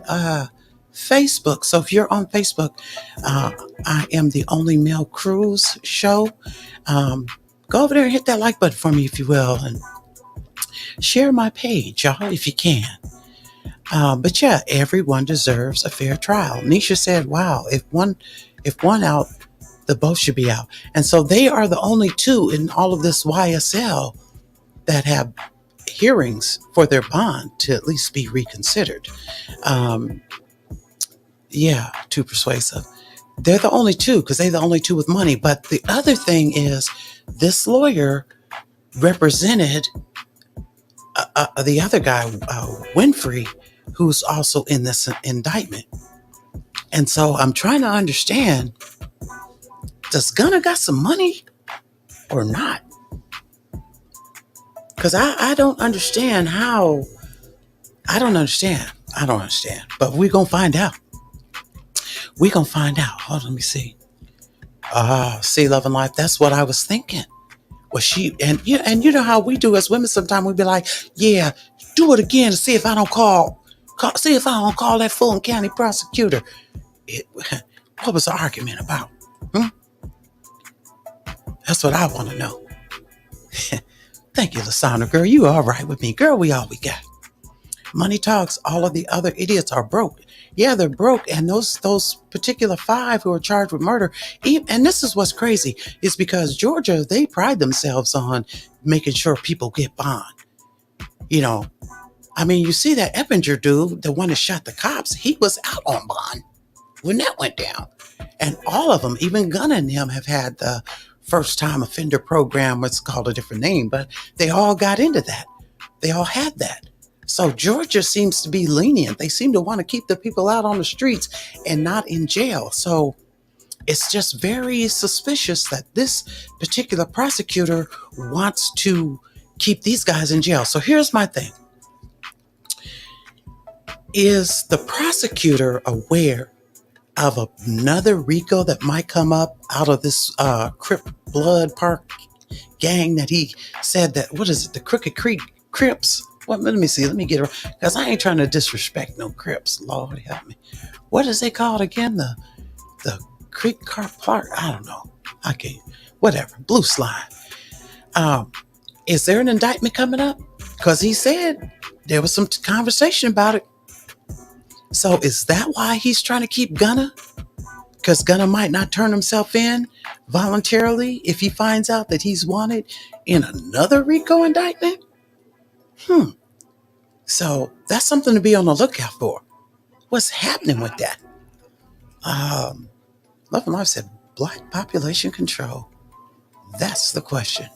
Facebook. So if you're on Facebook, I am the Only Male Cruz show. Go over there and hit that like button for me, if you will, and share my page, y'all, if you can. But yeah, everyone deserves a fair trial. Nisha said, wow, if one out, the both should be out. And so they are the only two in all of this YSL that have hearings for their bond to at least be reconsidered. Yeah, too persuasive. They're the only two because they're the only two with money. But the other thing is this lawyer represented the other guy, Winfrey, who's also in this indictment. And so I'm trying to understand, does Gunna got some money or not? Because I don't understand how. I don't understand. But we're going to find out. Hold on, let me see. See, Love and Life, that's what I was thinking. Well, and you know how we do as women sometimes we be like, yeah, do it again to see if I don't call that Fulton County prosecutor. What was the argument about? That's what I want to know. Thank you, Lasandra, girl. You all right with me. Girl, we all we got. Money talks. All of the other idiots are broke. Yeah, they're broke. And those particular 5 who are charged with murder, and this is what's crazy, is because Georgia, they pride themselves on making sure people get bond. I mean, you see that Eppinger dude, the one that shot the cops, he was out on bond when that went down. And all of them, even Gunna and them, have had the first time offender program, what's called a different name, but they all got into that. They all had that. So Georgia seems to be lenient. They seem to want to keep the people out on the streets and not in jail. So it's just very suspicious that this particular prosecutor wants to keep these guys in jail. So here's my thing. Is the prosecutor aware of another RICO that might come up out of this Crip Blood Park gang that he said that, what is it, the Crooked Creek Crips? Well, let me see. Let me get it, because I ain't trying to disrespect no Crips. Lord help me. What is it called again? The Creek Park? I don't know. I can't. Whatever. Blue Slide. Is there an indictment coming up? Because he said there was some conversation about it. So is that why he's trying to keep Gunna? Because Gunna might not turn himself in voluntarily if he finds out that he's wanted in another RICO indictment? So that's something to be on the lookout for. What's happening with that? Love and Life said, Black population control. That's the question.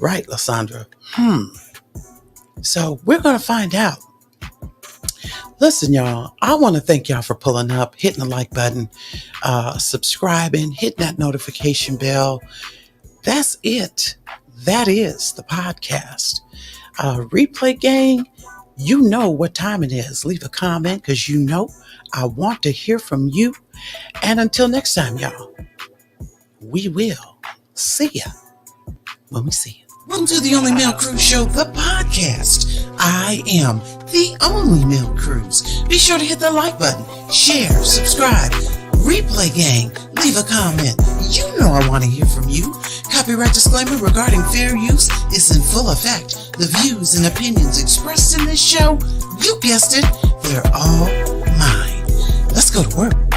Right, Lysandra. So we're going to find out. Listen, y'all, I want to thank y'all for pulling up, hitting the like button, subscribing, hitting that notification bell. That's it. That is the podcast. Replay gang, you know what time it is. Leave a comment because you know I want to hear from you. And until next time, y'all, we will see ya when we see you. Welcome to the Only Male Cruz Show, the podcast. I am the only male Cruz. Be sure to hit the like button, share, subscribe, replay gang, leave a comment. You know I want to hear from you. Copyright disclaimer regarding fair use is in full effect. The views and opinions expressed in this show, you guessed it, they're all mine. Let's go to work.